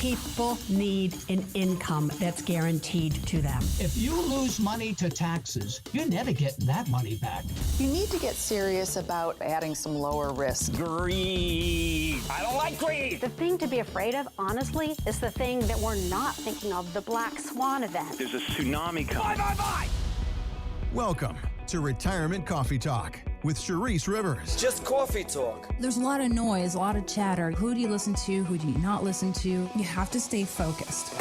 People need an income that's guaranteed to them. If you lose money to taxes, you never get that money back. You need to get serious about adding some lower risk. Greed. I don't like greed. The thing to be afraid of, honestly, is the thing that we're not thinking of, the black swan event. There's a tsunami coming. Bye. Welcome to Retirement Coffee Talk with Charisse Rivers. Just coffee talk. There's a lot of noise, a lot of chatter. Who do you listen to? Who do you not listen to? You have to stay focused.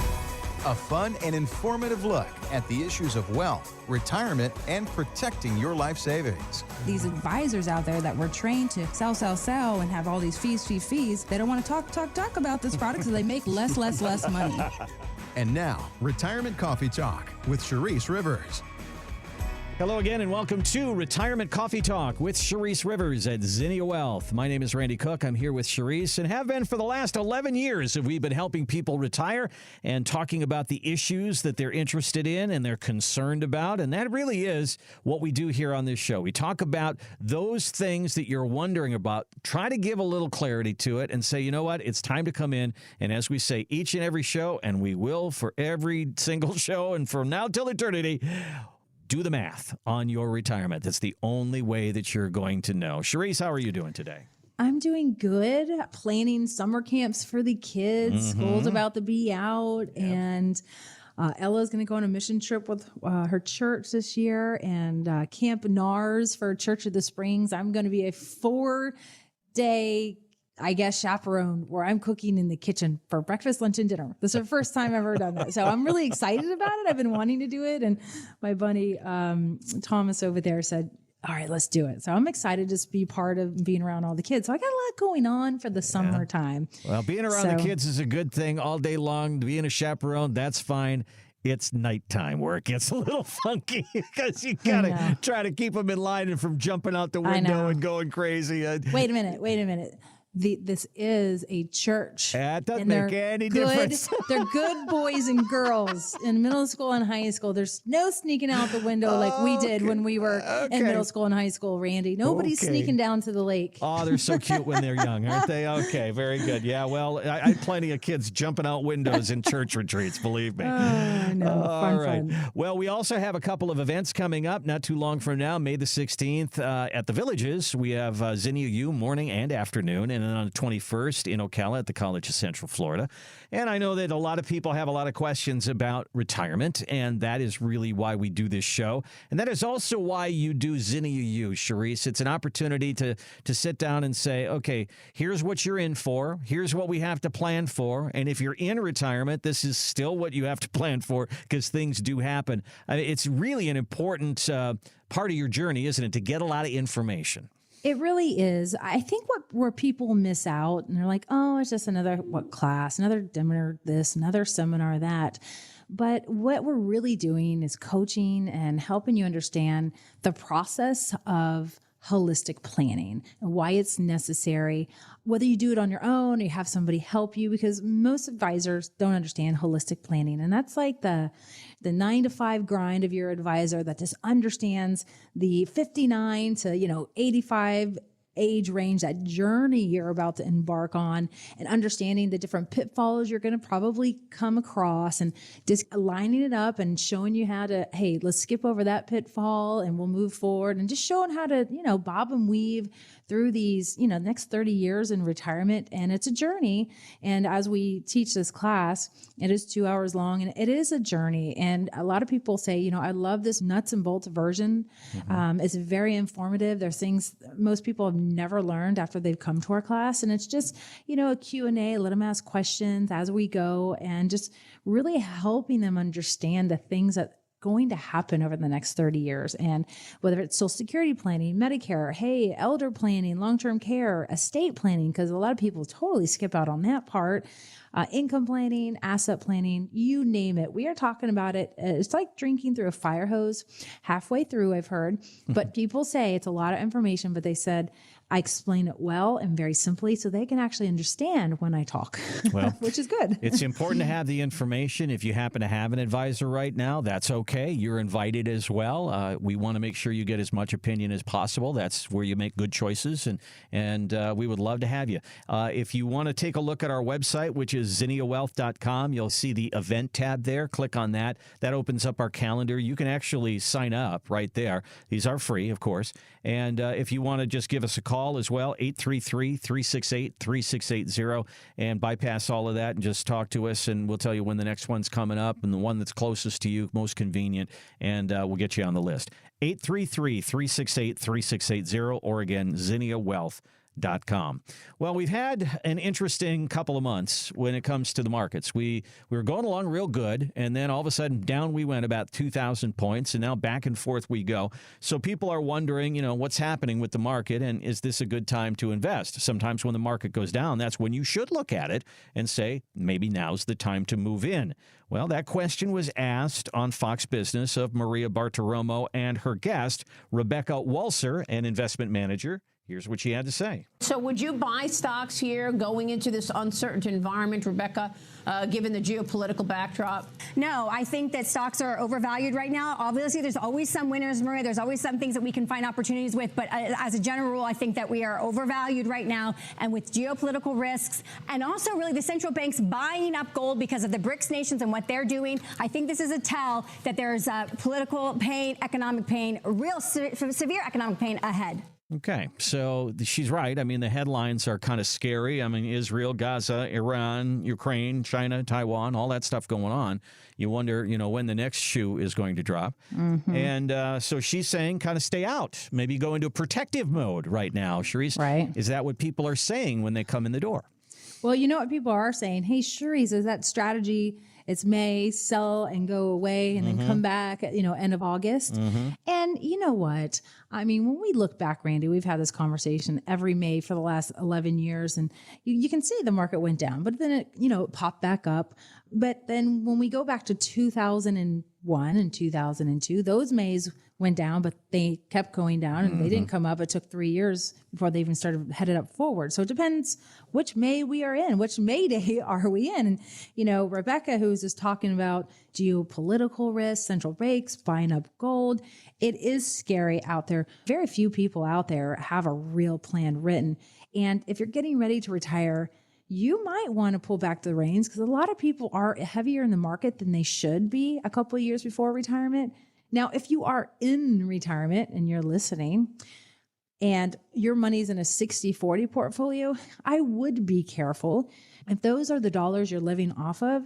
A fun and informative look at the issues of wealth, retirement, and protecting your life savings. These advisors out there that were trained to sell, and have all these fees, they don't want to talk about this product, so they make less money. And now, Retirement Coffee Talk with Charisse Rivers. Hello again and welcome to Retirement Coffee Talk with Charisse Rivers at Zinnia Wealth. My name is Randy Cook. I'm here with Charisse and have been for the last 11 years. We've been helping people retire and talking about the issues that they're interested in and they're concerned about. And that really is what we do here on this show. We talk about those things that you're wondering about, try to give a little clarity to it and say, you know what, it's time to come in. And as we say each and every show, and we will for every single show and from now till eternity, do the math on your retirement. That's the only way that you're going to know. Charisse, how are you doing today? I'm doing good. Planning summer camps for the kids. School's about to be out. Yep. And Ella's going to go on a mission trip with her church this year and Camp NARS for Church of the Springs. I'm going to be a 4-day chaperone where I'm cooking in the kitchen for breakfast, lunch, and dinner. This is the first time I've ever done that. So I'm really excited about it. I've been wanting to do it. And my buddy, Thomas over there said, all right, let's do it. So I'm excited to just be part of being around all the kids. So I got a lot going on for the summertime. Well, being around the kids is a good thing all day long. Being a chaperone, that's fine. It's nighttime where it gets a little funky because you got to try to keep them in line and from jumping out the window and going crazy. Wait a minute. This is a church. That doesn't make any difference. They're good boys and girls in middle school and high school. There's no sneaking out the window like we did when we were in middle school and high school, Randy. Nobody's sneaking down to the lake. Oh, they're so cute when they're young, aren't they? Okay, very good. Yeah, well, I had plenty of kids jumping out windows in church retreats, believe me. Fun. Well, we also have a couple of events coming up not too long from now, May the 16th at the Villages. We have Zinnia U morning and afternoon, and then on the 21st in Ocala at the College of Central Florida. And I know that a lot of people have a lot of questions about retirement, and that is really why we do this show. And that is also why you do Zinnia U, Charisse. It's an opportunity to sit down and say, okay, here's what you're in for. Here's what we have to plan for. And if you're in retirement, this is still what you have to plan for because things do happen. I mean, it's really an important part of your journey, isn't it, to get a lot of information? It really is. I think where people miss out and they're like, oh, it's just another class, another dinner, this, another seminar, that. But what we're really doing is coaching and helping you understand the process of holistic planning and why it's necessary, whether you do it on your own or you have somebody help you, because most advisors don't understand holistic planning. And that's like the 9-to-5 grind of your advisor that just understands the 59 to 85 age range, that journey you're about to embark on, and understanding the different pitfalls you're going to probably come across, and just lining it up and showing you how to, hey, let's skip over that pitfall and we'll move forward, and just showing how to, bob and weave through these, next 30 years in retirement. And it's a journey. And as we teach this class, it is 2 hours long and it is a journey. And a lot of people say, I love this nuts and bolts version. It's very informative. There's things most people have never learned after they've come to our class. And it's just, a Q&A, let them ask questions as we go, and just really helping them understand the things that going to happen over the next 30 years. And whether it's Social Security planning, Medicare, elder planning, long-term care, estate planning, because a lot of people totally skip out on that part, income planning, asset planning, you name it. We are talking about it. It's like drinking through a fire hose halfway through, I've heard. But people say it's a lot of information, but they said, I explain it well and very simply so they can actually understand when I talk, Well, which is good. It's important to have the information. If you happen to have an advisor right now, that's okay. You're invited as well. We want to make sure you get as much opinion as possible. That's where you make good choices, and we would love to have you. If you want to take a look at our website, which is zinniawealth.com, you'll see the event tab there. Click on that. That opens up our calendar. You can actually sign up right there. These are free, of course. And if you want to just give us a call as well, 833-368-3680, and bypass all of that and just talk to us, and we'll tell you when the next one's coming up and the one that's closest to you, most convenient, and we'll get you on the list. 833-368-3680, or again, zinniawealth.com. Well, we've had an interesting couple of months when it comes to the markets. We were going along real good, and then all of a sudden down we went about 2,000 points, and now back and forth we go. So people are wondering, what's happening with the market, and is this a good time to invest? Sometimes when the market goes down, that's when you should look at it and say, maybe now's the time to move in. Well, that question was asked on Fox Business of Maria Bartiromo and her guest, Rebecca Walser, an investment manager. Here's what she had to say. So would you buy stocks here going into this uncertain environment, Rebecca, given the geopolitical backdrop? No, I think that stocks are overvalued right now. Obviously, there's always some winners, Maria. There's always some things that we can find opportunities with. But as a general rule, I think that we are overvalued right now. And with geopolitical risks and also really the central banks buying up gold because of the BRICS nations and what they're doing, I think this is a tell that there's political pain, economic pain, real severe economic pain ahead. Okay, so she's right. I mean, the headlines are kind of scary. I mean, Israel, Gaza, Iran, Ukraine, China, Taiwan, all that stuff going on. You wonder, when the next shoe is going to drop. Mm-hmm. And so she's saying kind of stay out, maybe go into protective mode right now. Charisse, right. Is that what people are saying when they come in the door? Well, you know what people are saying? Hey, Charisse, is that strategy? It's May, sell and go away and then come back at, end of August. And you know what? I mean, when we look back, Randy, we've had this conversation every May for the last 11 years. And you can see the market went down, but then it, popped back up. But then when we go back to 2001 and 2002, those Mays went down, but they kept going down and they didn't come up. It took 3 years before they even started headed up forward. So it depends which May we are in, which May day are we in. And, Rebecca, who's just talking about geopolitical risks, central banks, buying up gold. It is scary out there. Very few people out there have a real plan written. And if you're getting ready to retire, you might want to pull back the reins because a lot of people are heavier in the market than they should be a couple of years before retirement. Now, if you are in retirement and you're listening and your money's in a 60-40 portfolio, I would be careful. If those are the dollars you're living off of,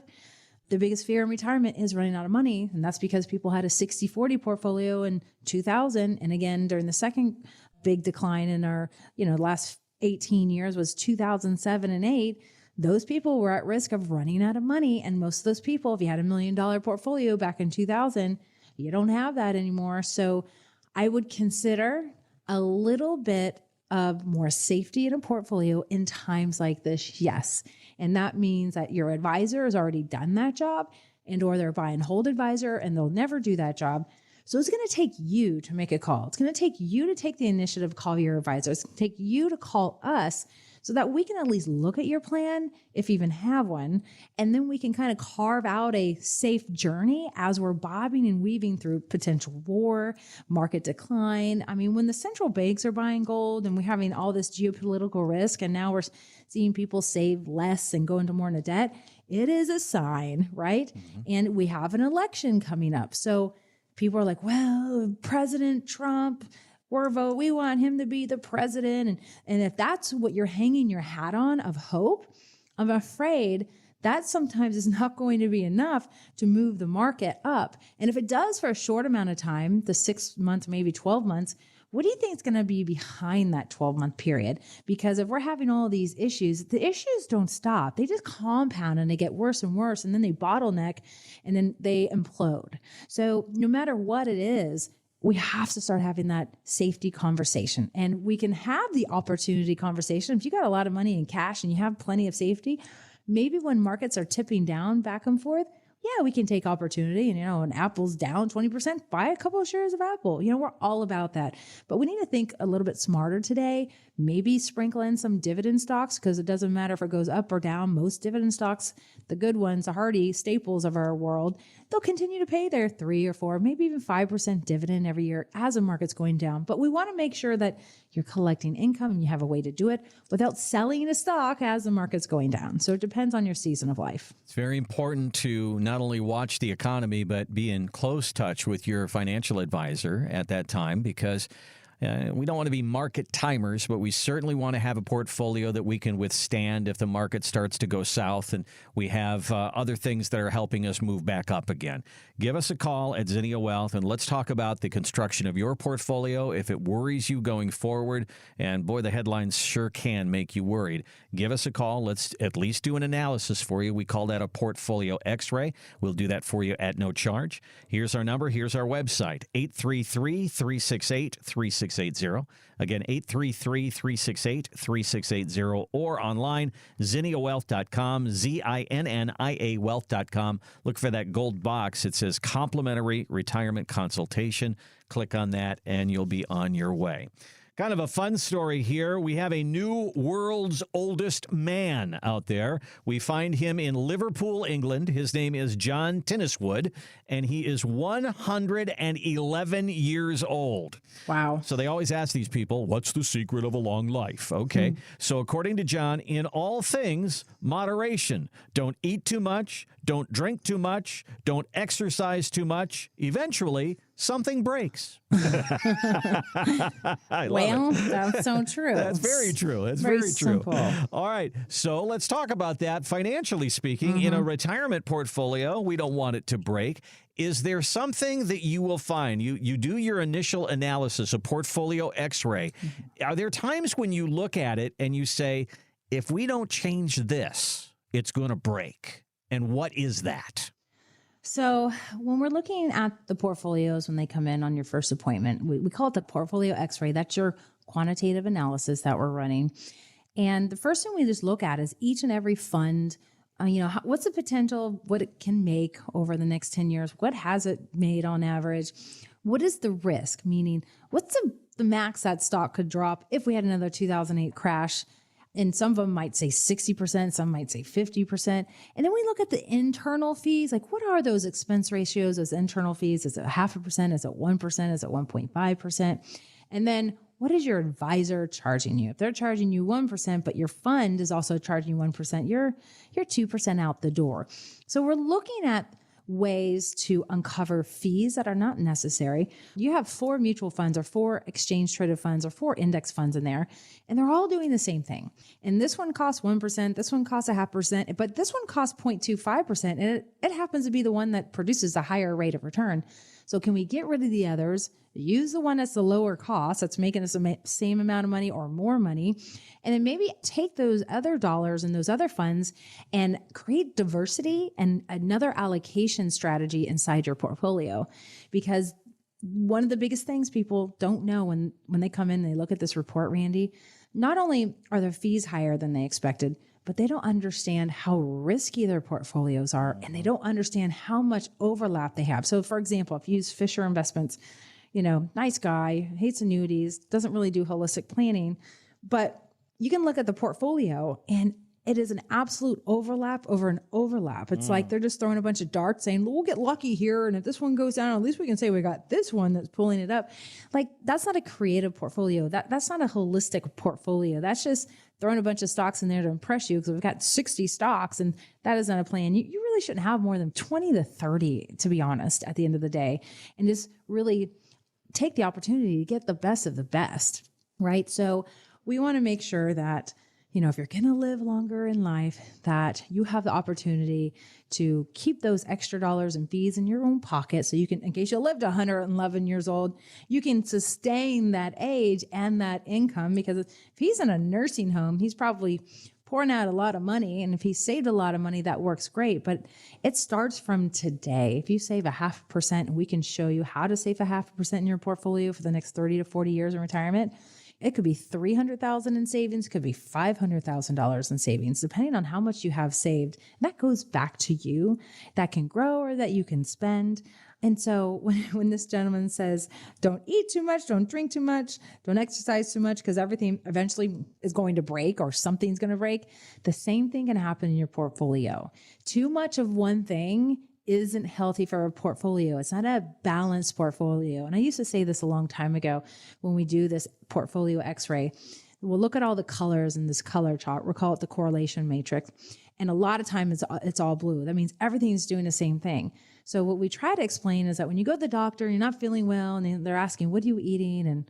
the biggest fear in retirement is running out of money. And that's because people had a 60-40 portfolio in 2000. And again, during the second big decline in our, last 18 years was 2007 and 8. Those people were at risk of running out of money. And most of those people, if you had $1 million portfolio back in 2000, you don't have that anymore. So I would consider a little bit of more safety in a portfolio in times like this. Yes. And that means that your advisor has already done that job or they're buy and hold advisor and they'll never do that job. So it's going to take you to make a call. It's going to take you to take the initiative to call your advisor. It's going to take you to call us so that we can at least look at your plan, if you even have one, and then we can kind of carve out a safe journey as we're bobbing and weaving through potential war, market decline. I mean, when the central banks are buying gold and we're having all this geopolitical risk, and now we're seeing people save less and go into more into debt, it is a sign, right? And we have an election coming up. So people are like, well, President Trump, we want him to be the president. And if that's what you're hanging your hat on of hope, I'm afraid that sometimes is not going to be enough to move the market up. And if it does for a short amount of time, the 6 months, maybe 12 months, what do you think is going to be behind that 12-month period? Because if we're having all these issues, the issues don't stop. They just compound and they get worse and worse, and then they bottleneck and then they implode. So no matter what it is, we have to start having that safety conversation, and we can have the opportunity conversation. If you got a lot of money in cash and you have plenty of safety, maybe when markets are tipping down back and forth, yeah, we can take opportunity and, when Apple's down 20%, buy a couple of shares of Apple. We're all about that. But we need to think a little bit smarter today, maybe sprinkle in some dividend stocks, because it doesn't matter if it goes up or down. Most dividend stocks, the good ones, the hardy staples of our world, they'll continue to pay their 3 or 4, maybe even 5% dividend every year as the market's going down. But we want to make sure that you're collecting income and you have a way to do it without selling a stock as the market's going down. So it depends on your season of life. It's very important to not only watch the economy, but be in close touch with your financial advisor at that time, because we don't want to be market timers, but we certainly want to have a portfolio that we can withstand if the market starts to go south and we have other things that are helping us move back up again. Give us a call at Zinnia Wealth and let's talk about the construction of your portfolio if it worries you going forward. And boy, the headlines sure can make you worried. Give us a call. Let's at least do an analysis for you. We call that a portfolio x-ray. We'll do that for you at no charge. Here's our number. Here's our website, 833-368-3680. Again, 833-368-3680, or online, zinniawealth.com, ZINNIA wealth.com. Look for that gold box. It says complimentary retirement consultation. Click on that and you'll be on your way. Kind of a fun story here. We have a new world's oldest man out there. We find him in Liverpool, England. His name is John Tinniswood, and he is 111 years old. Wow. So they always ask these people, what's the secret of a long life? Okay. So according to John, in all things, moderation. Don't eat too much. Don't drink too much. Don't exercise too much. Eventually, something breaks. I love it. That's so true. That's very true. That's very true. simple. All right. So let's talk about that. Financially speaking, in a retirement portfolio, we don't want it to break. Is there something that you will find? You do your initial analysis, a portfolio x-ray. Are there times when you look at it and you say, if we don't change this, it's going to break? And what is that? So when we're looking at the portfolios, when they come in on your first appointment, we call it the portfolio x-ray. That's your quantitative analysis that we're running. And the first thing we just look at is each and every fund, what's the potential, what it can make over the next 10 years? What has it made on average? What is the risk? Meaning, what's the max that stock could drop if we had another 2008 crash? And some of them might say 60%, some might say 50%. And then we look at the internal fees, like what are those expense ratios, those internal fees? Is it 0.5%? Is it 1%? Is it 1.5%? And then what is your advisor charging you? If they're charging you 1%, but your fund is also charging you 1%, you're 2% out the door. So we're looking at ways to uncover fees that are not necessary. You have 4 mutual funds or 4 exchange traded funds or 4 index funds in there, and they're all doing the same thing. And this one costs 1%, this one costs 0.5%, but this one costs 0.25%, and it happens to be the one that produces a higher rate of return. So can we get rid of the others, use the one that's the lower cost, that's making us the same amount of money or more money, and then maybe take those other dollars and those other funds and create diversity and another allocation strategy inside your portfolio? Because one of the biggest things people don't know when they come in and they look at this report, Randy, not only are their fees higher than they expected, but they don't understand how risky their portfolios are, and they don't understand how much overlap they have. So for example, if you use Fisher Investments, nice guy, hates annuities, doesn't really do holistic planning, but you can look at the portfolio and it is an absolute overlap over an overlap. It's like they're just throwing a bunch of darts saying, we'll get lucky here. And if this one goes down, at least we can say we got this one that's pulling it up. Like, that's not a creative portfolio. That's not a holistic portfolio. That's just throwing a bunch of stocks in there to impress you, because we've got 60 stocks and that isn't a plan. You really shouldn't have more than 20 to 30, to be honest, at the end of the day. And just really take the opportunity to get the best of the best, right? So we want to make sure that, if you're going to live longer in life, that you have the opportunity to keep those extra dollars and fees in your own pocket. So you can, in case you lived 111 years old, you can sustain that age and that income. Because if he's in a nursing home, he's probably pouring out a lot of money. And if he saved a lot of money, that works great. But it starts from today. If you save 0.5%, we can show you how to save 0.5% in your portfolio for the next 30 to 40 years in retirement. It could be $300,000 in savings, could be $500,000 in savings, depending on how much you have saved. And that goes back to you. That can grow or that you can spend. And so when this gentleman says, don't eat too much, don't drink too much, don't exercise too much, because everything eventually is going to break or something's going to break, the same thing can happen in your portfolio. Too much of one thing isn't healthy for a portfolio. It's not a balanced portfolio. And I used to say this a long time ago when we do this portfolio x-ray. We'll look at all the colors in this color chart. We'll call it the correlation matrix. And a lot of times it's all blue. That means everything's doing the same thing. So what we try to explain is that when you go to the doctor and you're not feeling well and they're asking, what are you eating? And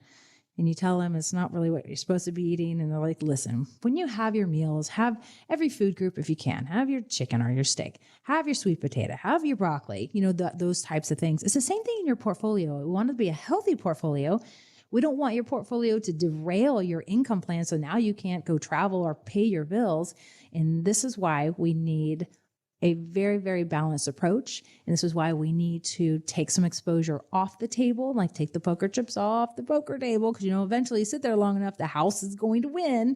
you tell them it's not really what you're supposed to be eating. And they're like, listen, when you have your meals, have every food group if you can. Have your chicken or your steak. Have your sweet potato. Have your broccoli. Those types of things. It's the same thing in your portfolio. We want it to be a healthy portfolio. We don't want your portfolio to derail your income plan so now you can't go travel or pay your bills. And this is why we need a very, very balanced approach. And this is why we need to take some exposure off the table, like take the poker chips off the poker table, because, eventually you sit there long enough, the house is going to win,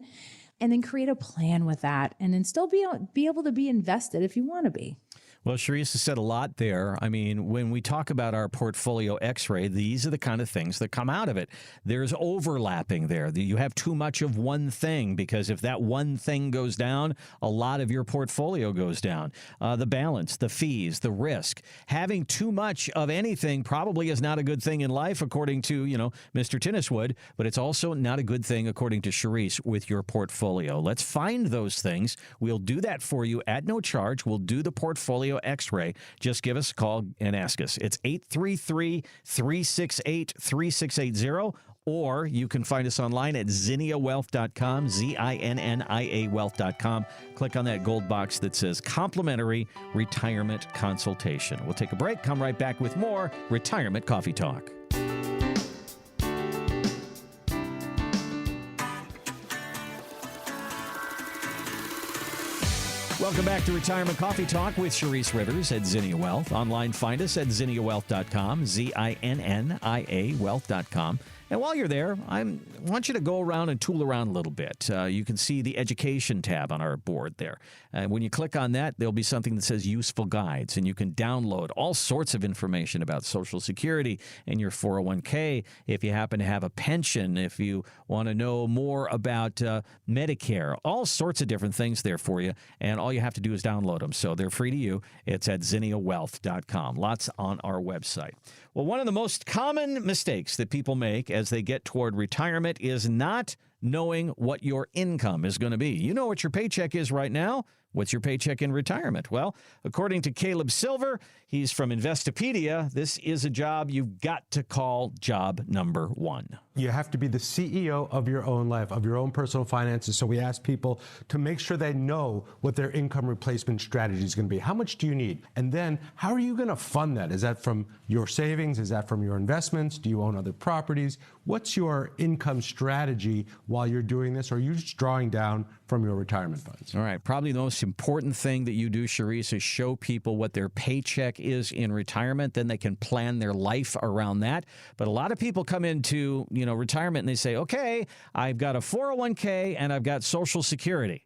and then create a plan with that and then still be able to be invested if you want to be. Well, Sharice has said a lot there. I mean, when we talk about our portfolio x-ray, these are the kind of things that come out of it. There's overlapping there. You have too much of one thing, because if that one thing goes down, a lot of your portfolio goes down. The balance, the fees, the risk. Having too much of anything probably is not a good thing in life, according to, Mr. Tinniswood, but it's also not a good thing, according to Sharice, with your portfolio. Let's find those things. We'll do that for you at no charge. We'll do the portfolio x-ray. Just give us a call and ask us. It's 833-368-3680, or you can find us online at zinniawealth.com, ZINNIA wealth.com. Click on that gold box that says complimentary retirement consultation. We'll take a break, come right back with more Retirement Coffee Talk. Welcome back to Retirement Coffee Talk with Sharice Rivers at Zinnia Wealth. Online, find us at zinniawealth.com, ZINNIA wealth.com. And while you're there, I want you to go around and tool around a little bit. You can see the education tab on our board there. And when you click on that, there'll be something that says useful guides, and you can download all sorts of information about Social Security and your 401k. If you happen to have a pension, if you want to know more about Medicare, all sorts of different things there for you. And all you have to do is download them. So they're free to you. It's at zinniawealth.com. Lots on our website. Well, one of the most common mistakes that people make as they get toward retirement is not knowing what your income is going to be. You know what your paycheck is right now. What's your paycheck in retirement? Well, according to Caleb Silver, he's from Investopedia, this is a job you've got to call job number one. You have to be the CEO of your own life, of your own personal finances. So we ask people to make sure they know what their income replacement strategy is going to be. How much do you need? And then how are you going to fund that? Is that from your savings? Is that from your investments? Do you own other properties? What's your income strategy while you're doing this? Or are you just drawing down from your retirement funds? All right. Probably the most important thing that you do, Sharice, is show people what their paycheck is in retirement. Then they can plan their life around that. But a lot of people come into, retirement and they say, okay, I've got a 401k and I've got Social Security.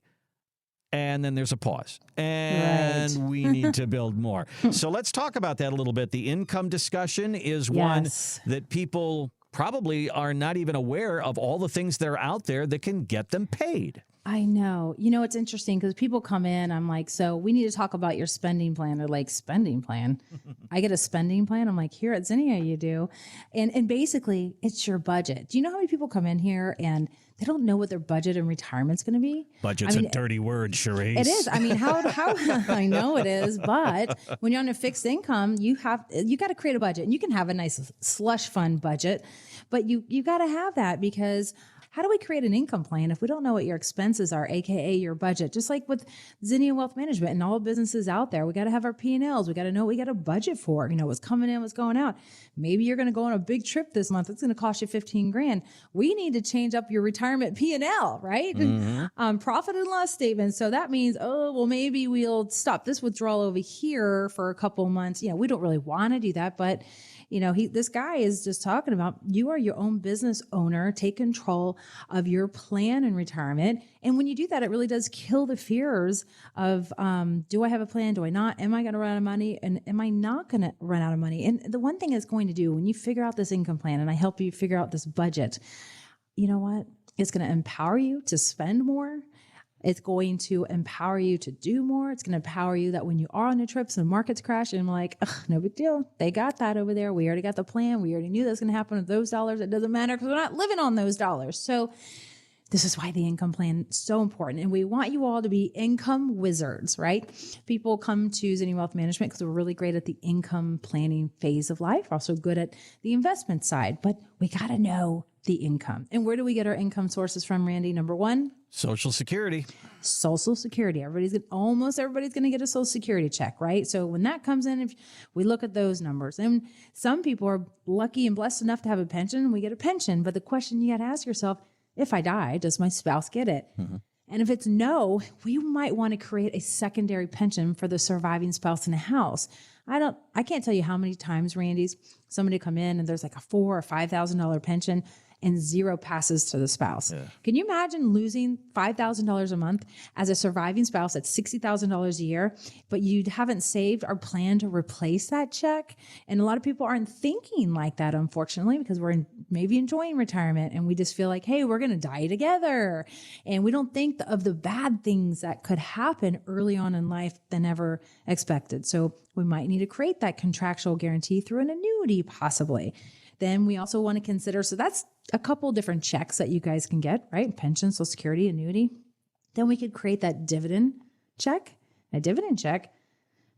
And then there's a pause. And we need to build more. So let's talk about that a little bit. The income discussion is one that people probably are not even aware of, all the things that are out there that can get them paid. I know. It's interesting because people come in, I'm like, so we need to talk about your spending plan. They're like, spending plan? I get a spending plan? I'm like, here at Zinnia you do. And basically, it's your budget. Do you know how many people come in here and they don't know what their budget in retirement's going to be? Budget's a dirty word, Sharice. It is. I mean, how I know it is, but when you're on a fixed income, you got to create a budget, and you can have a nice slush fund budget, but you got to have that, because how do we create an income plan if we don't know what your expenses are, AKA your budget? Just like with Zinnia Wealth Management and all businesses out there, we got to have our P&Ls. We got to know what we got to budget for, what's coming in, what's going out. Maybe you're going to go on a big trip this month. It's going to cost you $15,000. We need to change up your retirement P&L, right? Mm-hmm. Profit and loss statement. So that means, maybe we'll stop this withdrawal over here for a couple months. We don't really want to do that, but this guy is just talking about, you are your own business owner. Take control of your plan in retirement. And when you do that, it really does kill the fears of, do I have a plan? Do I not? Am I going to run out of money? And am I not going to run out of money? And the one thing it's going to do when you figure out this income plan and I help you figure out this budget, you know what? It's going to empower you to spend more. It's going to empower you to do more. It's going to empower you that when you are on the trips and markets crash, and I'm like, no big deal. They got that over there. We already got the plan. We already knew that was going to happen with those dollars. It doesn't matter because we're not living on those dollars. So this is why the income plan is so important. And we want you all to be income wizards, right? People come to Zinnia Wealth Management because we're really great at the income planning phase of life. We're also good at the investment side, but we got to know the income. And where do we get our income sources from, Randy? Number one, Social Security. Social Security. Almost everybody's going to get a Social Security check, right? So when that comes in, if we look at those numbers, and some people are lucky and blessed enough to have a pension, we get a pension. But the question you got to ask yourself, if I die, does my spouse get it? Mm-hmm. And if it's no, we might want to create a secondary pension for the surviving spouse in the house. I can't tell you how many times, Randy's, somebody come in and there's like a $4,000 or $5,000 pension and zero passes to the spouse. Yeah. Can you imagine losing $5,000 a month as a surviving spouse? That's $60,000 a year, but you haven't saved or planned to replace that check. And a lot of people aren't thinking like that, unfortunately, because we're maybe enjoying retirement and we just feel like, hey, we're going to die together. And we don't think of the bad things that could happen early on in life than ever expected. So we might need to create that contractual guarantee through an annuity, possibly. Then we also want to consider, so that's a couple different checks that you guys can get, right? Pension, Social Security, annuity. Then we could create that dividend check. A dividend check,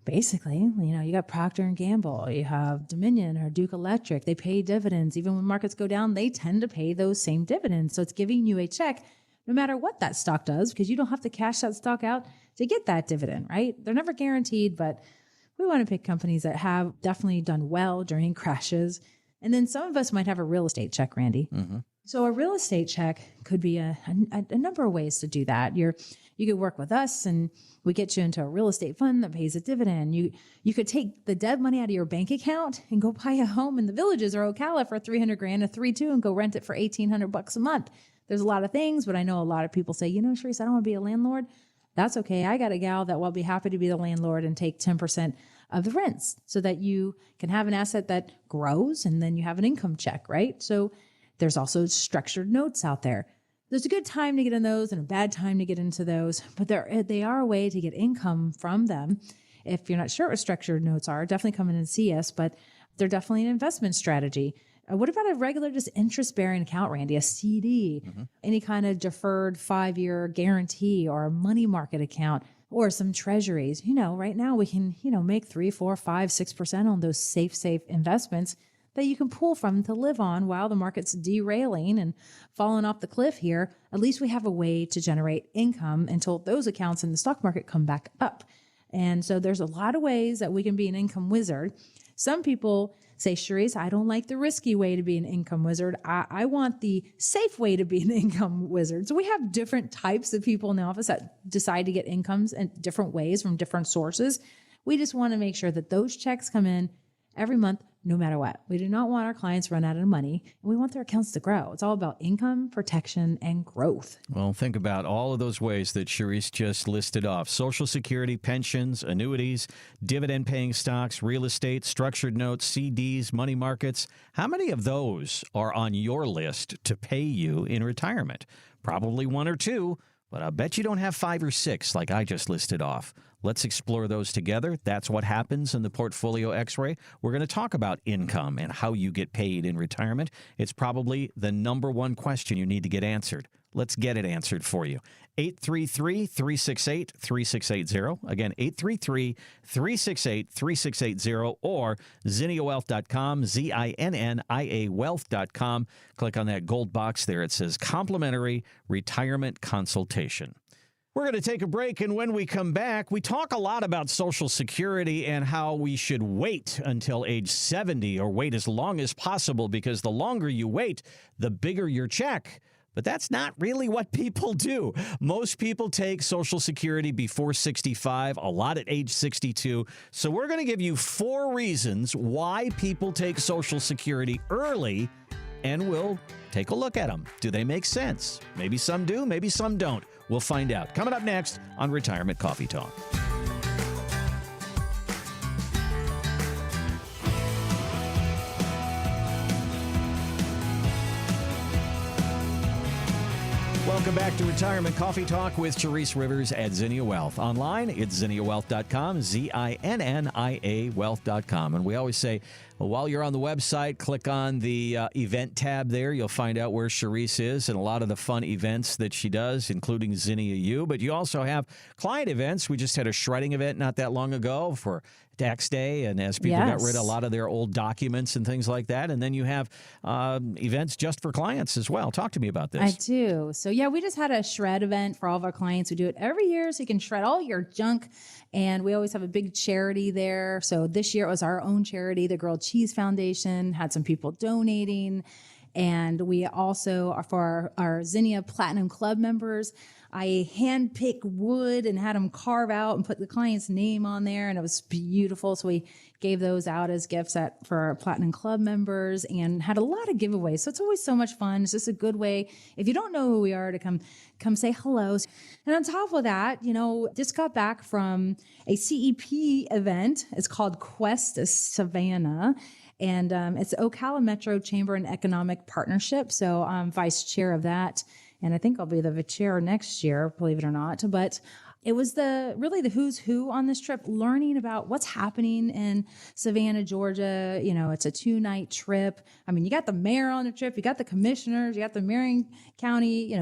basically, you got Procter & Gamble, you have Dominion or Duke Electric. They pay dividends. Even when markets go down, they tend to pay those same dividends. So it's giving you a check no matter what that stock does, because you don't have to cash that stock out to get that dividend, right? They're never guaranteed, but we want to pick companies that have definitely done well during crashes. And then some of us might have a real estate check, Randy. Mm-hmm. So a real estate check could be a number of ways to do that. You could work with us and we get you into a real estate fund that pays a dividend. You could take the dead money out of your bank account and go buy a home in the Villages or Ocala for $300,000, a 3-2, and go rent it for $1,800 a month. There's a lot of things, but I know a lot of people say, Sharice, I don't want to be a landlord. That's okay. I got a gal that will be happy to be the landlord and take 10% of the rents so that you can have an asset that grows and then you have an income check, right? So there's also structured notes out there. There's a good time to get in those and a bad time to get into those, but they are a way to get income from them. If you're not sure what structured notes are, definitely come in and see us, but they're definitely an investment strategy. What about a regular just interest-bearing account, Randy, a CD, any kind of deferred 5-year guarantee or a money market account or some treasuries? Right now we can, make 3, 4, 5, 6% on those safe investments that you can pull from to live on while the market's derailing and falling off the cliff here. At least we have a way to generate income until those accounts in the stock market come back up. And so there's a lot of ways that we can be an income wizard. Some people say, Sharice, I don't like the risky way to be an income wizard. I want the safe way to be an income wizard. So we have different types of people in the office that decide to get incomes in different ways from different sources. We just want to make sure that those checks come in every month, no matter what. We do not want our clients to run out of money, and we want their accounts to grow. It's all about income, protection, and growth. Well, think about all of those ways that Sharice just listed off. Social Security, pensions, annuities, dividend-paying stocks, real estate, structured notes, CDs, money markets. How many of those are on your list to pay you in retirement? Probably 1 or 2, but I bet you don't have 5 or 6 like I just listed off. Let's explore those together. That's what happens in the Portfolio X-Ray. We're going to talk about income and how you get paid in retirement. It's probably the number one question you need to get answered. Let's get it answered for you. 833-368-3680. Again, 833-368-3680 or ZinniaWealth.com, ZINNIA Wealth.com. Click on that gold box there. It says Complimentary Retirement Consultation. We're going to take a break, and when we come back, we talk a lot about Social Security and how we should wait until age 70 or wait as long as possible, because the longer you wait, the bigger your check. But that's not really what people do. Most people take Social Security before 65, a lot at age 62. So we're going to give you 4 reasons why people take Social Security early and we'll take a look at them. Do they make sense? Maybe some do, maybe some don't. We'll find out. Coming up next on Retirement Coffee Talk. Welcome back to Retirement Coffee Talk with Charisse Rivers at Zinnia Wealth. Online, it's zinniawealth.com, Zinnia wealth.com. And we always say, while you're on the website, click on the event tab there. You'll find out where Charisse is and a lot of the fun events that she does, including Zinnia U. But you also have client events. We just had a shredding event not that long ago for tax day, and as people got rid of a lot of their old documents and things like that. And then you have events just for clients as well. Talk to me about this. I do. So yeah, we just had a shred event for all of our clients. We do it every year so you can shred all your junk. And we always have a big charity there. So this year it was our own charity, the Grilled Cheese Foundation, had some people donating. And we also, for our Zinnia Platinum Club members, I handpicked wood and had them carve out and put the client's name on there, and it was beautiful. So we gave those out as gifts for our Platinum Club members and had a lot of giveaways. So it's always so much fun. It's just a good way, if you don't know who we are, to come say hello. And on top of that, just got back from a CEP event. It's called Quest Savannah. And it's Ocala Metro Chamber and Economic Partnership. So I'm vice chair of that. And I think I'll be the chair next year, believe it or not. But it was really the who's who on this trip, learning about what's happening in Savannah, Georgia. It's a 2-night trip. I mean, you got the mayor on the trip, you got the commissioners, you got the Marion County,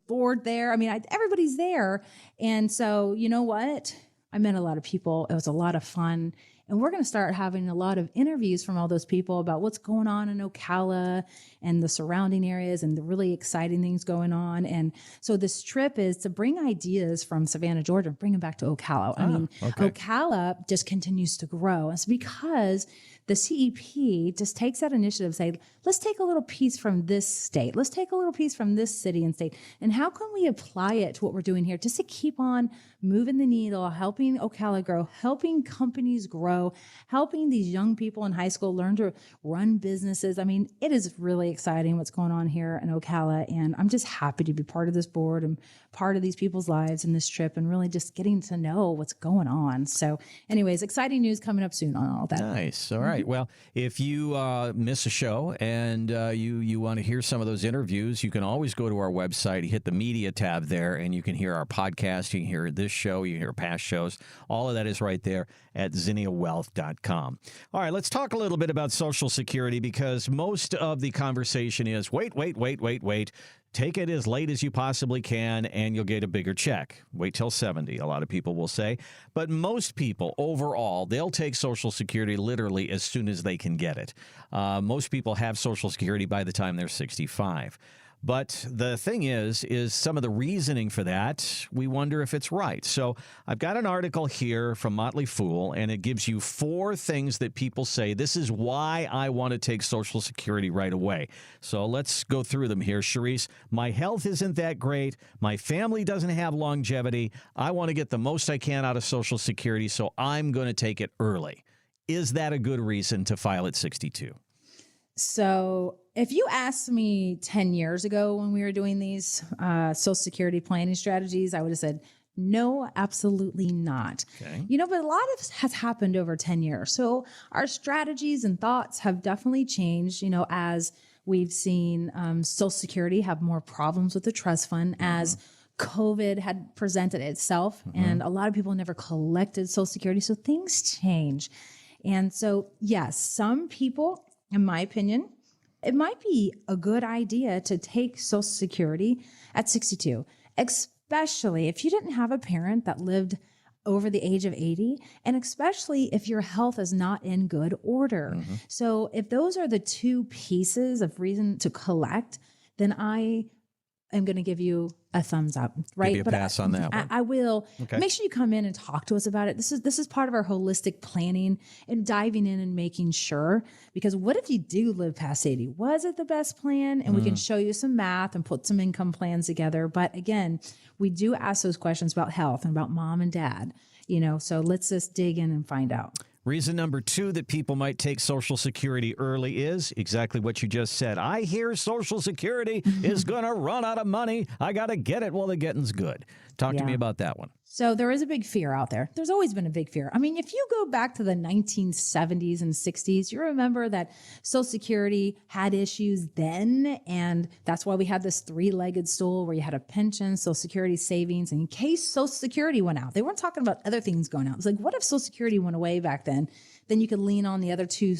board there. I mean, everybody's there. And so, you know what? I met a lot of people. It was a lot of fun. And we're going to start having a lot of interviews from all those people about what's going on in Ocala and the surrounding areas and the really exciting things going on. And so this trip is to bring ideas from Savannah, Georgia, and bring them back to Ocala. Ocala just continues to grow. It's because the CEP just takes that initiative, say, let's take a little piece from this state. Let's take a little piece from this city and state. And how can we apply it to what we're doing here just to keep on moving the needle, helping Ocala grow, helping companies grow, helping these young people in high school learn to run businesses. I mean, it is really exciting what's going on here in Ocala. And I'm just happy to be part of this board and part of these people's lives in this trip and really just getting to know what's going on. So anyways, exciting news coming up soon on all that. Nice. All right. Well, if you miss a show and you want to hear some of those interviews, you can always go to our website, hit the media tab there, and you can hear our podcast. You can hear this show. You can hear past shows. All of that is right there at zinniawealth.com. All right, let's talk a little bit about Social Security, because most of the conversation is wait. Take it as late as you possibly can, and you'll get a bigger check. Wait till 70, a lot of people will say. But most people, overall, they'll take Social Security literally as soon as they can get it. Most people have Social Security by the time they're 65. But the thing is some of the reasoning for that, we wonder if it's right. So I've got an article here from Motley Fool, and it gives you 4 things that people say, this is why I want to take Social Security right away. So let's go through them here. Charisse, my health isn't that great. My family doesn't have longevity. I want to get the most I can out of Social Security, so I'm going to take it early. Is that a good reason to file at 62? So if you asked me 10 years ago when we were doing these Social Security planning strategies, I would have said, no, absolutely not. Okay. But a lot of has happened over 10 years. So our strategies and thoughts have definitely changed, as we've seen Social Security have more problems with the trust fund as COVID had presented itself. And a lot of people never collected Social Security. So things change. And so, yes, some people, in my opinion, it might be a good idea to take Social Security at 62, especially if you didn't have a parent that lived over the age of 80, and especially if your health is not in good order. So if those are the 2 pieces of reason to collect, then I am going to give you a thumbs up, right? Give you a pass on that one. I will. Okay. Make sure you come in and talk to us about it. This is part of our holistic planning and diving in and making sure, because what if you do live past 80? Was it the best plan? And we can show you some math and put some income plans together. But again, we do ask those questions about health and about mom and dad, so let's just dig in and find out. Reason number 2 that people might take Social Security early is exactly what you just said. I hear Social Security is going to run out of money. I got to get it while the getting's good. Talk to me about that one. So there is a big fear out there. There's always been a big fear. I mean, if you go back to the 1970s and 60s, you remember that Social Security had issues then. And that's why we had this 3-legged stool where you had a pension, Social Security savings, and in case Social Security went out. They weren't talking about other things going out. It's like, what if Social Security went away back then? Then you could lean on the other 2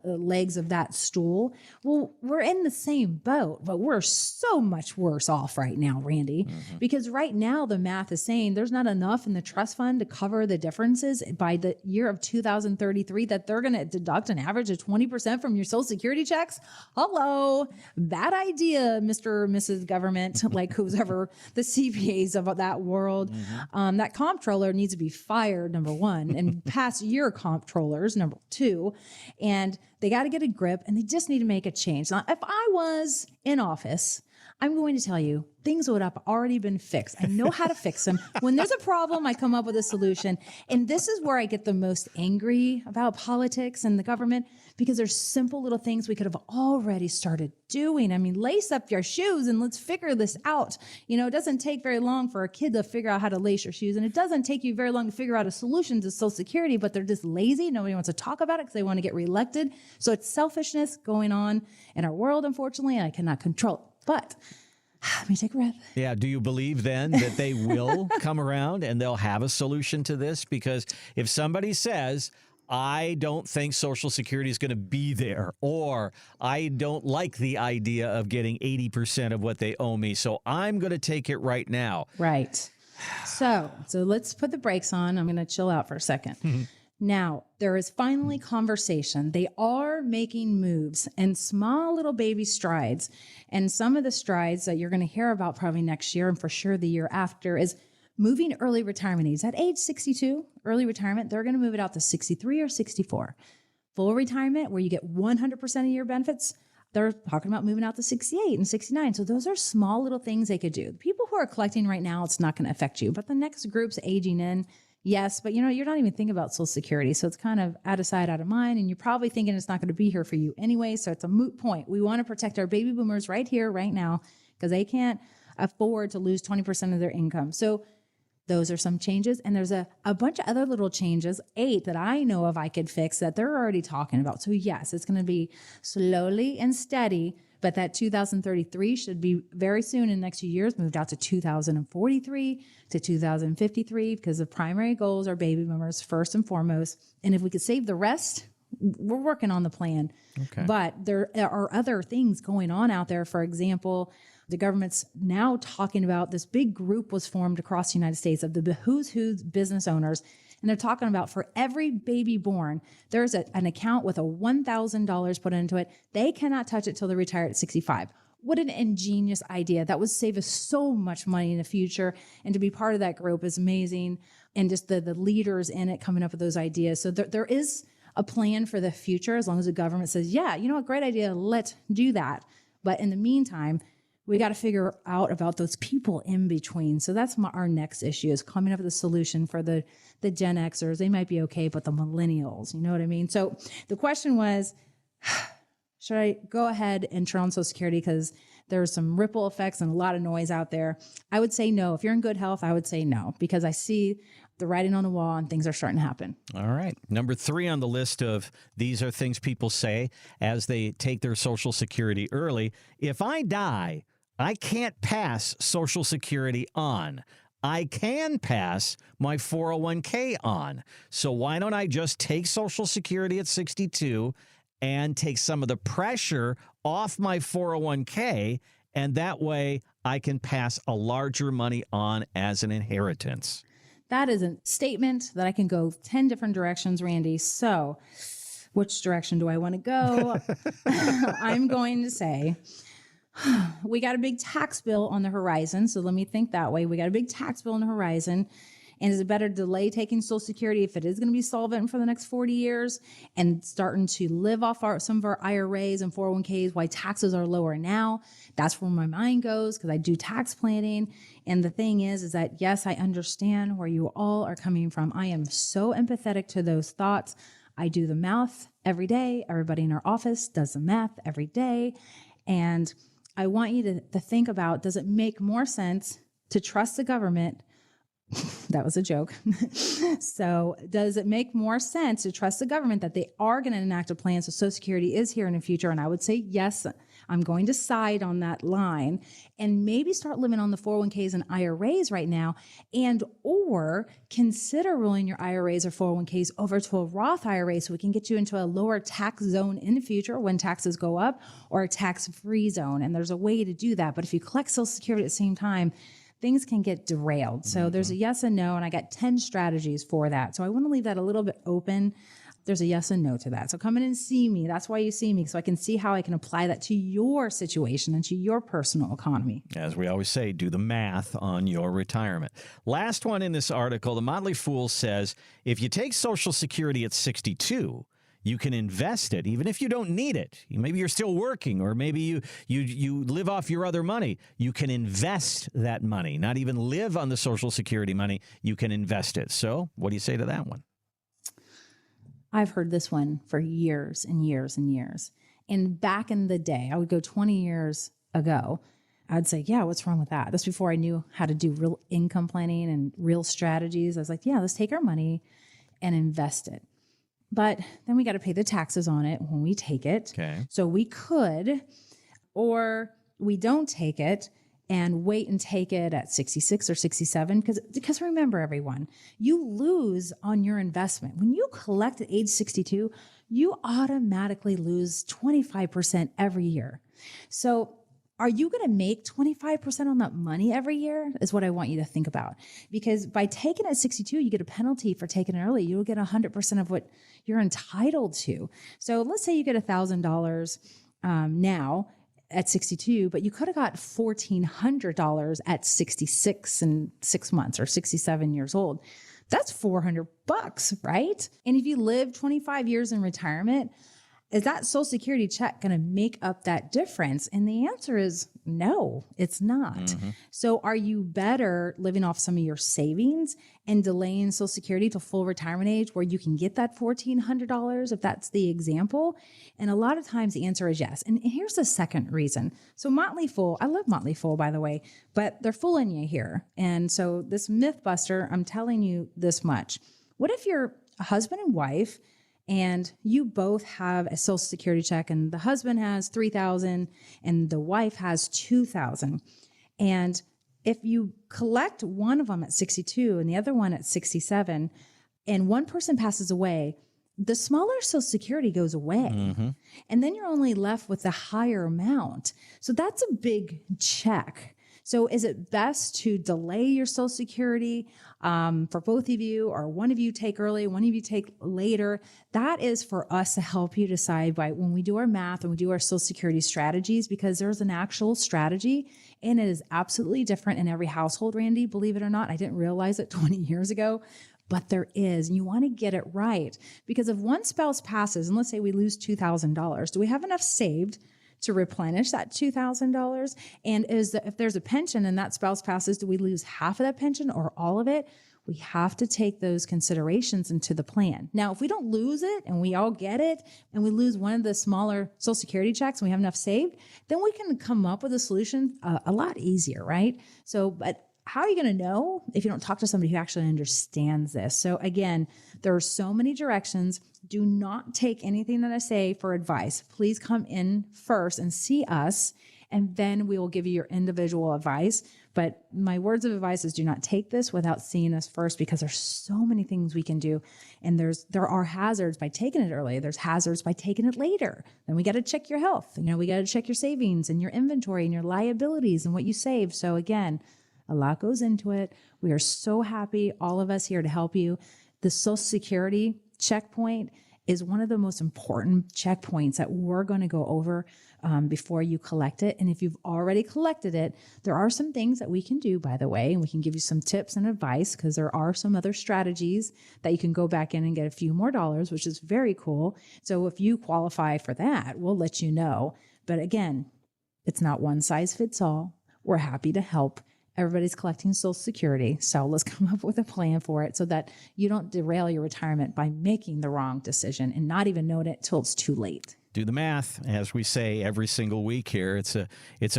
legs of that stool. Well, we're in the same boat, but we're so much worse off right now, Randy, because right now the math is saying there's not enough in the trust fund to cover the differences by the year of 2033 that they're going to deduct an average of 20% from your Social Security checks. Hello, bad idea, Mr. or Mrs. Government, like who's ever the CPAs of that world. That comptroller needs to be fired, number 1, and past year comptrollers, number 2, and they got to get a grip, and they just need to make a change. Now, if I was in office, I'm going to tell you, things would have already been fixed. I know how to fix them. When there's a problem, I come up with a solution. And this is where I get the most angry about politics and the government, because there's simple little things we could have already started doing. I mean, lace up your shoes and let's figure this out. You know, it doesn't take very long for a kid to figure out how to lace your shoes. And it doesn't take you very long to figure out a solution to Social Security, but they're just lazy. Nobody wants to talk about it because they want to get reelected. So it's selfishness going on in our world, unfortunately, and I cannot control it. But let me take a breath. Yeah. Do you believe then that they will come around and they'll have a solution to this? Because if somebody says, I don't think Social Security is going to be there, or I don't like the idea of getting 80% of what they owe me, so I'm going to take it right now. Right. So let's put the brakes on. I'm going to chill out for a second. Now, there is finally conversation. They are making moves and small little baby strides. And some of the strides that you're going to hear about probably next year and for sure the year after is moving early retirement age. At age 62, early retirement, they're going to move it out to 63 or 64. Full retirement, where you get 100% of your benefits, they're talking about moving out to 68 and 69. So those are small little things they could do. The people who are collecting right now, it's not going to affect you. But the next group's aging in. Yes, but you know, you're not even thinking about Social Security. So it's kind of out of sight, out of mind. And you're probably thinking it's not going to be here for you anyway. So it's a moot point. We want to protect our baby boomers right here, right now, because they can't afford to lose 20% of their income. So those are some changes. And there's a bunch of other little changes, 8 that I know of I could fix that they're already talking about. So yes, it's going to be slowly and steady. But that 2033 should be very soon in the next few years, moved out to 2043 to 2053, because the primary goals are baby boomers first and foremost. And if we could save the rest, we're working on the plan. Okay. But there are other things going on out there. For example, the government's now talking about this big group was formed across the United States of the who's business owners. And they're talking about for every baby born, there's an account with a $1,000 put into it. They cannot touch it till they retire at 65. What an ingenious idea. That would save us so much money in the future. And to be part of that group is amazing. And just the leaders in it coming up with those ideas. So there is a plan for the future, as long as the government says, yeah, you know what, great idea, let's do that. But in the meantime, we got to figure out about those people in between. So that's our next issue, is coming up with a solution for the Gen Xers. They might be okay, but the millennials, you know what I mean? So the question was, should I go ahead and turn on Social Security because there's some ripple effects and a lot of noise out there? I would say no. If you're in good health, I would say no, because I see the writing on the wall and things are starting to happen. All right. Number 3 on the list of these are things people say as they take their Social Security early. If I die, I can't pass Social Security on. I can pass my 401k on. So why don't I just take Social Security at 62 and take some of the pressure off my 401k, and that way I can pass a larger money on as an inheritance? That is a statement that I can go 10 different directions, Randy. So which direction do I want to go? I'm going to say, we got a big tax bill on the horizon. So let me think that way. We got a big tax bill on the horizon. And is it better to delay taking Social Security if it is going to be solvent for the next 40 years and starting to live off some of our IRAs and 401ks, why taxes are lower now? That's where my mind goes, because I do tax planning. And the thing is that, yes, I understand where you all are coming from. I am so empathetic to those thoughts. I do the math every day. Everybody in our office does the math every day. And I want you to think about, does it make more sense to trust the government? That was a joke. So does it make more sense to trust the government that they are going to enact a plan so Social Security is here in the future? And I would say, yes, I'm going to side on that line, and maybe start living on the 401ks and IRAs right now, and or consider rolling your IRAs or 401ks over to a Roth IRA so we can get you into a lower tax zone in the future when taxes go up, or a tax-free zone. And there's a way to do that. But if you collect Social Security at the same time, things can get derailed. So there's a yes and no, and I got 10 strategies for that. So I want to leave that a little bit open. There's a yes and no to that. So come in and see me. That's why you see me, so I can see how I can apply that to your situation and to your personal economy. As we always say, do the math on your retirement. Last one in this article, the Motley Fool says, if you take Social Security at 62, you can invest it, even if you don't need it. Maybe you're still working, or maybe you live off your other money. You can invest that money, not even live on the Social Security money. You can invest it. So what do you say to that one? I've heard this one for years and years and years. And back in the day, I would go 20 years ago, I'd say, yeah, what's wrong with that? That's before I knew how to do real income planning and real strategies. I was like, yeah, let's take our money and invest it. But then we got to pay the taxes on it when we take it. Okay. So we could, or we don't take it and wait and take it at 66 or 67. Because remember, everyone, you lose on your investment. When you collect at age 62, you automatically lose 25% every year. So are you going to make 25% on that money every year is what I want you to think about. Because by taking it at 62, you get a penalty for taking it early. You'll get 100% of what you're entitled to. So let's say you get $1,000 now at 62, but you could have got $1,400 at 66 and 6 months, or 67 years old. That's $400, right? And if you live 25 years in retirement, is that Social Security check going to make up that difference? And the answer is no, it's not. Mm-hmm. So are you better living off some of your savings and delaying Social Security to full retirement age where you can get that $1,400 if that's the example? And a lot of times the answer is yes. And here's the second reason. So Motley Fool, I love Motley Fool, by the way, but they're fooling you here. And so this myth buster, I'm telling you this much. What if you're a husband and wife and you both have a Social Security check, and the husband has $3,000 and the wife has $2,000. And if you collect one of them at 62 and the other one at 67, and one person passes away, the smaller Social Security goes away. Mm-hmm. And then you're only left with the higher amount. So that's a big check. So is it best to delay your Social Security for both of you, or one of you take early, one of you take later? That is for us to help you decide by when we do our math and we do our Social Security strategies, because there's an actual strategy and it is absolutely different in every household, Randy. Believe it or not, I didn't realize it 20 years ago. But there is, and you want to get it right, because if one spouse passes, and let's say we lose $2,000, do we have enough saved to replenish that $2,000? And if there's a pension and that spouse passes, do we lose half of that pension or all of it? We have to take those considerations into the plan. Now, if we don't lose it and we all get it, and we lose one of the smaller Social Security checks and we have enough saved, then we can come up with a solution a lot easier, right? So, but how are you going to know if you don't talk to somebody who actually understands this? So again, there are so many directions. Do not take anything that I say for advice. Please come in first and see us, and then we will give you your individual advice. But my words of advice is, do not take this without seeing us first, because there's so many things we can do. And there are hazards by taking it early. There's hazards by taking it later. Then we got to check your health. We got to check your savings and your inventory and your liabilities and what you save. So again, a lot goes into it. We are so happy, all of us here, to help you. The Social Security checkpoint is one of the most important checkpoints that we're going to go over before you collect it. And if you've already collected it, there are some things that we can do, by the way, and we can give you some tips and advice, because there are some other strategies that you can go back in and get a few more dollars, which is very cool. So if you qualify for that, we'll let you know. But again, it's not one size fits all. We're happy to help everybody's collecting Social Security. So let's come up with a plan for it so that you don't derail your retirement by making the wrong decision and not even knowing it till it's too late. Do the math, as we say every single week here. It's a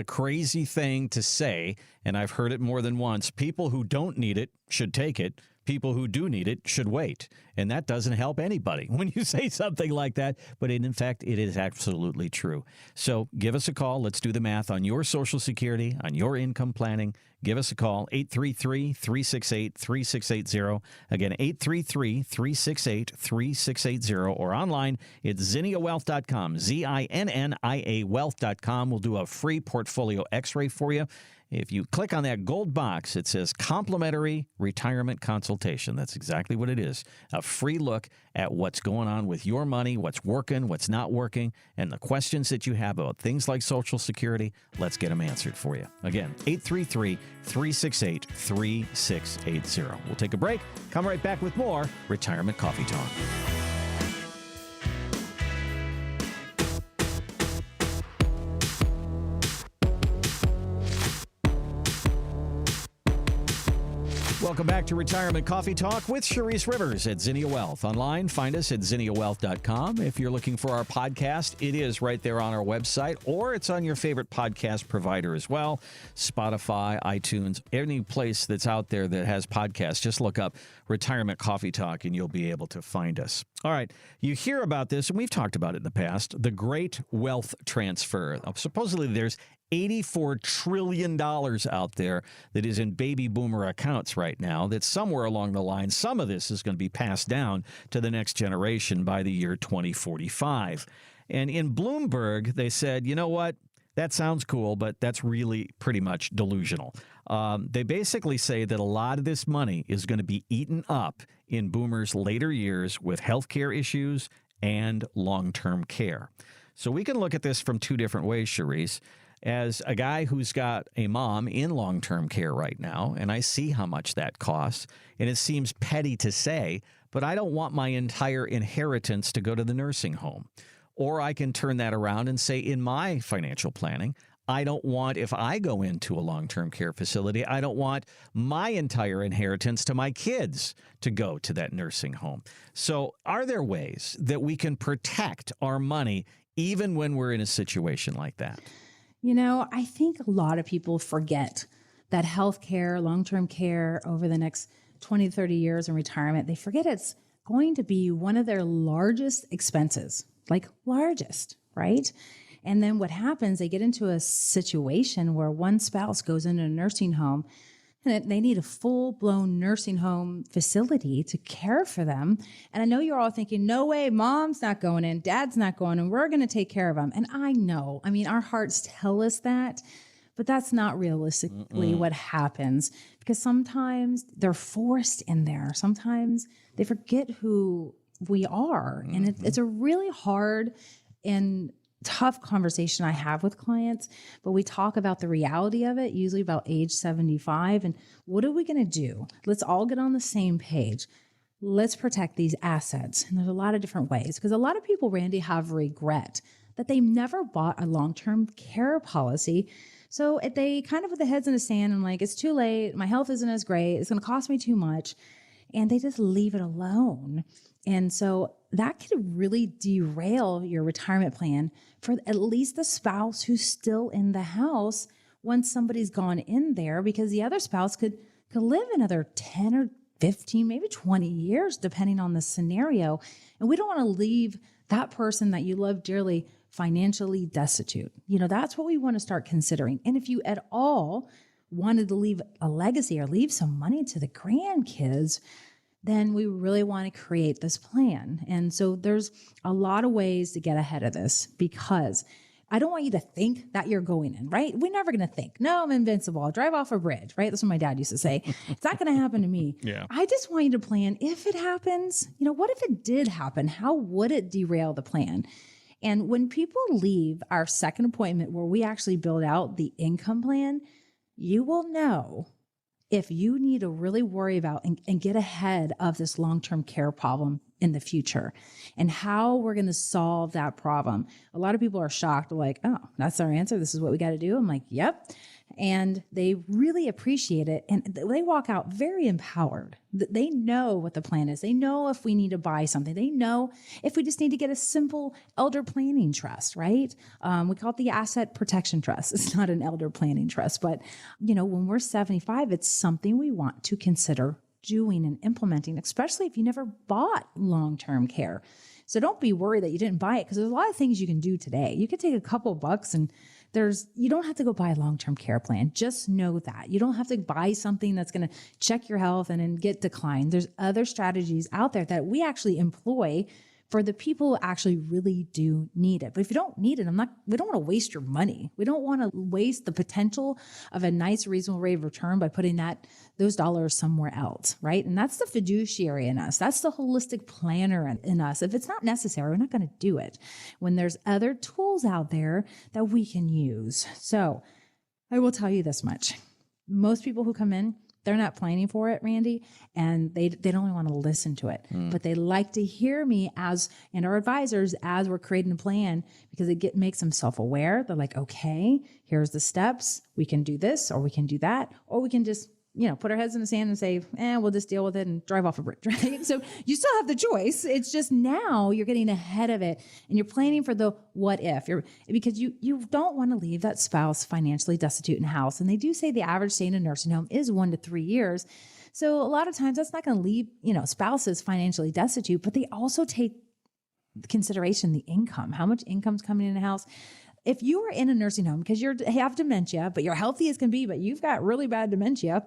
crazy thing to say, and I've heard it more than once. People who don't need it should take it. People who do need it should wait. And that doesn't help anybody when you say something like that. But in fact, it is absolutely true. So give us a call. Let's do the math on your Social Security, on your income planning. Give us a call, 833-368-3680. Again, 833-368-3680. Or online, it's zinniawealth.com, ZINNIA wealth.com. We'll do a free portfolio x-ray for you. If you click on that gold box, it says complimentary retirement consultation. That's exactly what it is. A free look at what's going on with your money, what's working, what's not working, and the questions that you have about things like Social Security. Let's get them answered for you. Again, 833-368-3680. We'll take a break. Come right back with more Retirement Coffee Talk. Welcome back to Retirement Coffee Talk with Charisse Rivers at Zinnia Wealth. Online, find us at zinniawealth.com. If you're looking for our podcast, it is right there on our website, or it's on your favorite podcast provider as well. Spotify, iTunes, any place that's out there that has podcasts. Just look up Retirement Coffee Talk and you'll be able to find us. All right, you hear about this, and we've talked about it in the past, the Great Wealth Transfer. Supposedly there's $84 trillion out there that is in baby boomer accounts right now, that somewhere along the line, some of this is going to be passed down to the next generation by the year 2045. And in Bloomberg, they said, you know what? That sounds cool, but that's really pretty much delusional. They basically say that a lot of this money is going to be eaten up in boomers' later years with healthcare issues and long-term care. So we can look at this from two different ways, Charisse. As a guy who's got a mom in long-term care right now, and I see how much that costs, and it seems petty to say, but I don't want my entire inheritance to go to the nursing home. Or I can turn that around and say, in my financial planning, I don't want, if I go into a long-term care facility, I don't want my entire inheritance to my kids to go to that nursing home. So are there ways that we can protect our money even when we're in a situation like that? You know, I think a lot of people forget that healthcare, long-term care over the next 20 to 30 years in retirement, they forget it's going to be one of their largest expenses, like largest, right? And then what happens, they get into a situation where one spouse goes into a nursing home and they need a full-blown nursing home facility to care for them. And I know you're all thinking, no way, mom's not going in, dad's not going in, we're going to take care of them. And I know, I mean, our hearts tell us that, but that's not realistically what happens, because sometimes they're forced in there. Sometimes they forget who we are. And it's a really hard and tough conversation I have with clients, but we talk about the reality of it, usually about age 75. And what are we going to do? Let's all get on the same page. Let's protect these assets. And there's a lot of different ways, because a lot of people, Randy, have regret that they never bought a long-term care policy. So they kind of put their heads in the sand and like, it's too late. My health isn't as great. It's going to cost me too much. And they just leave it alone. And so that could really derail your retirement plan for at least the spouse who's still in the house once somebody's gone in there, because the other spouse could live another 10 or 15, maybe 20 years, depending on the scenario. And we don't want to leave that person that you love dearly financially destitute. You know, that's what we want to start considering. And if you at all wanted to leave a legacy or leave some money to the grandkids, then we really want to create this plan. And so there's a lot of ways to get ahead of this, because I don't want you to think that you're going in, right? We're never going to think, no, I'm invincible. I'll drive off a bridge, right? That's what my dad used to say. It's not going to happen to me. Yeah. I just want you to plan, if it happens, you know, what if it did happen? How would it derail the plan? And when people leave our second appointment where we actually build out the income plan, you will know if you need to really worry about and get ahead of this long-term care problem in the future and how we're going to solve that problem. A lot of people are shocked, like, oh, that's our answer. This is what we got to do. I'm like, yep. and they really appreciate it. And they walk out very empowered. They know what the plan is. They know if we need to buy something. They know if we just need to get a simple elder planning trust, right? We call it the asset protection trust. It's not an elder planning trust, but when we're 75, it's something we want to consider doing and implementing, especially if you never bought long-term care. So don't be worried that you didn't buy it, because there's a lot of things you can do today. You could take a couple bucks and you don't have to go buy a long-term care plan. Just know that. You don't have to buy something that's going to check your health and then get declined. There's other strategies out there that we actually employ for the people who actually really do need it. But if you don't need it, we don't want to waste your money. We don't want to waste the potential of a nice, reasonable rate of return by putting those dollars somewhere else, right? And that's the fiduciary in us. That's the holistic planner in us. If it's not necessary, we're not going to do it when there's other tools out there that we can use. So I will tell you this much. Most people who come in, they're not planning for it, Randy, and they don't even want to listen to it. But they like to hear me and our advisors as we're creating a plan, because it makes them self-aware. They're like, okay, here's the steps. We can do this, or we can do that, or we can just put our heads in the sand and say, we'll just deal with it and drive off a bridge, right? So you still have the choice. It's just now you're getting ahead of it and you're planning for the what if. Because you don't want to leave that spouse financially destitute in a house. And they do say the average stay in a nursing home is 1 to 3 years. So a lot of times that's not going to leave, spouses financially destitute, but they also take consideration the income, how much income's coming in the house. If you are in a nursing home because you have dementia, but you're healthy as can be, but you've got really bad dementia,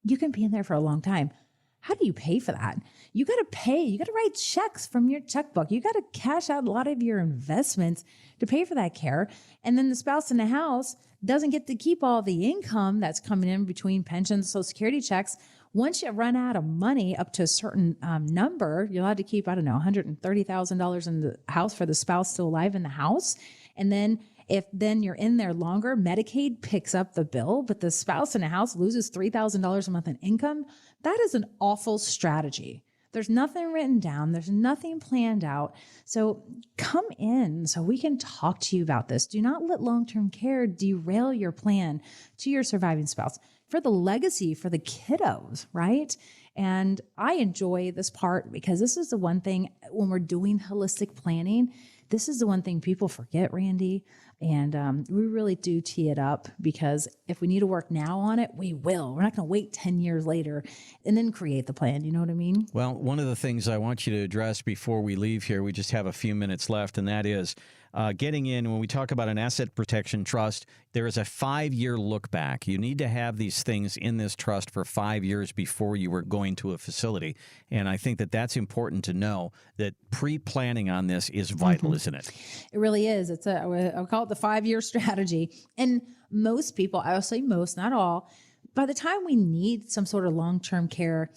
you can be in there for a long time. How do you pay for that? You got to pay. You got to write checks from your checkbook. You got to cash out a lot of your investments to pay for that care. And then the spouse in the house doesn't get to keep all the income that's coming in between pensions, Social Security checks. Once you run out of money up to a certain number, you're allowed to keep, $130,000 in the house for the spouse still alive in the house. And then if you're in there longer, Medicaid picks up the bill, but the spouse in a house loses $3,000 a month in income. That is an awful strategy. There's nothing written down. There's nothing planned out. So come in so we can talk to you about this. Do not let long-term care derail your plan to your surviving spouse for the legacy, for the kiddos, right? And I enjoy this part because this is the one thing when we're doing holistic planning, this is the one thing people forget, Randy. And we really do tee it up because if we need to work now on it, we will. We're not going to wait 10 years later and then create the plan. You know what I mean? Well, one of the things I want you to address before we leave here, we just have a few minutes left, and that is getting in. When we talk about an asset protection trust, there is a 5-year look back. You need to have these things in this trust for 5 years before you are going to a facility. And I think that that's important to know, that pre-planning on this is vital, isn't it? It really is. I'll call it the 5-year strategy. And most people, I'll say most, not all, by the time we need some sort of long-term care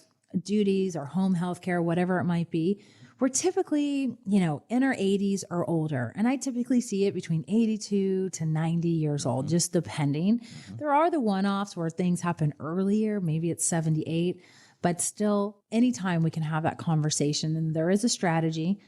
duties or home health care, whatever it might be, we're typically, in our 80s or older. And I typically see it between 82 to 90 years old, just depending. There are the one-offs where things happen earlier, maybe it's 78, but still anytime we can have that conversation, and there is a strategy,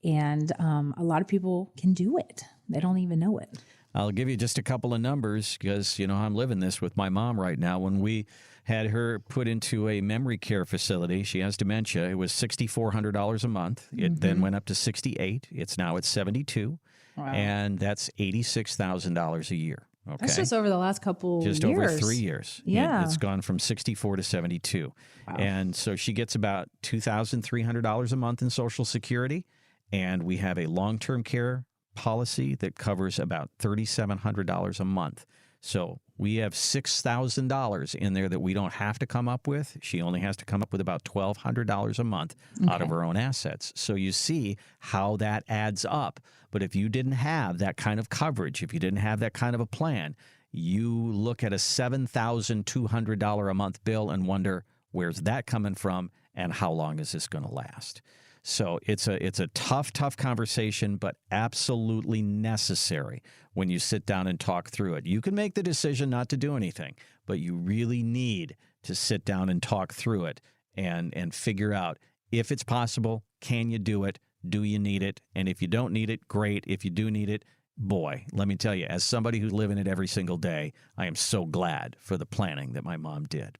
and a lot of people can do it. They don't even know it. I'll give you just a couple of numbers because, I'm living this with my mom right now. When we had her put into a memory care facility, she has dementia. It was $6,400 a month. It then went up to $68. It's now at $72. Wow. And that's $86,000 a year. Okay. That's just over the last couple just years. Over 3 years. Yeah. It's gone from 64 to 72. Wow. And so she gets about $2,300 a month in Social Security. And we have a long-term care policy that covers about $3,700 a month. So we have $6,000 in there that we don't have to come up with. She only has to come up with about $1,200 a month out of her own assets. So you see how that adds up. But if you didn't have that kind of coverage, if you didn't have that kind of a plan, you look at a $7,200 a month bill and wonder, where's that coming from and how long is this going to last? So it's a tough conversation, but absolutely necessary when you sit down and talk through it. You can make the decision not to do anything, but you really need to sit down and talk through it and figure out if it's possible, can you do it? Do you need it? And if you don't need it, great. If you do need it, boy, let me tell you, as somebody who's living it every single day, I am so glad for the planning that my mom did.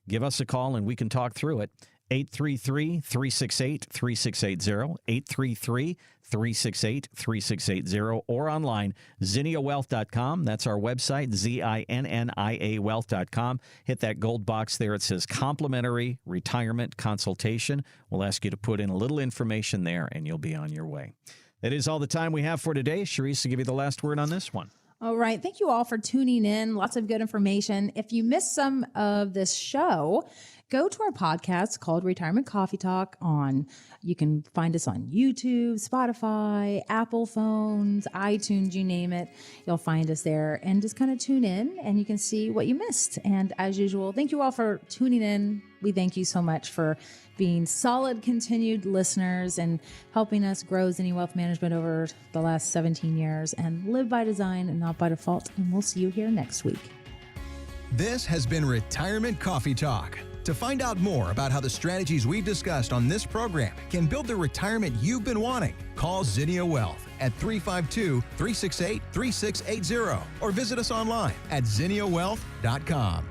Give us a call and we can talk through it. 833-368-3680, 833-368-3680, or online, ZinniaWealth.com. That's our website, ZINNIA Wealth.com. Hit that gold box there. It says complimentary retirement consultation. We'll ask you to put in a little information there, and you'll be on your way. That is all the time we have for today. Sharice, to give you the last word on this one. All right. Thank you all for tuning in. Lots of good information. If you missed some of this show, go to our podcast called Retirement Coffee Talk you can find us on YouTube, Spotify, Apple phones, iTunes, you name it. You'll find us there, and just kind of tune in and you can see what you missed. And as usual, thank you all for tuning in. We thank you so much for being solid, continued listeners and helping us grow Zinnia Wealth Management over the last 17 years and live by design and not by default. And we'll see you here next week. This has been Retirement Coffee Talk. To find out more about how the strategies we've discussed on this program can build the retirement you've been wanting, call Zinnia Wealth at 352-368-3680 or visit us online at ZinniaWealth.com.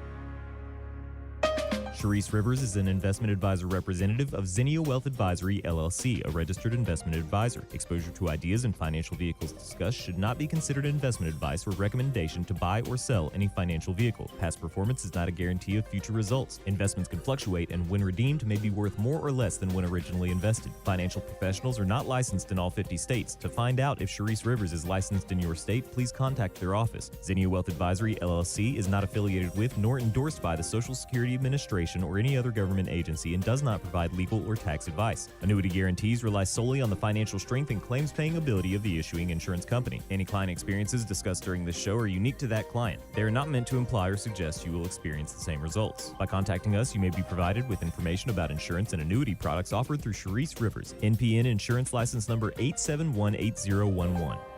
Sharice Rivers is an investment advisor representative of Zinnia Wealth Advisory, LLC, a registered investment advisor. Exposure to ideas and financial vehicles discussed should not be considered investment advice or recommendation to buy or sell any financial vehicle. Past performance is not a guarantee of future results. Investments can fluctuate and when redeemed may be worth more or less than when originally invested. Financial professionals are not licensed in all 50 states. To find out if Sharice Rivers is licensed in your state, please contact their office. Zinnia Wealth Advisory, LLC is not affiliated with nor endorsed by the Social Security Administration or any other government agency and does not provide legal or tax advice. Annuity guarantees rely solely on the financial strength and claims-paying ability of the issuing insurance company. Any client experiences discussed during this show are unique to that client. They are not meant to imply or suggest you will experience the same results. By contacting us, you may be provided with information about insurance and annuity products offered through Sharice Rivers, NPN Insurance License Number 8718011.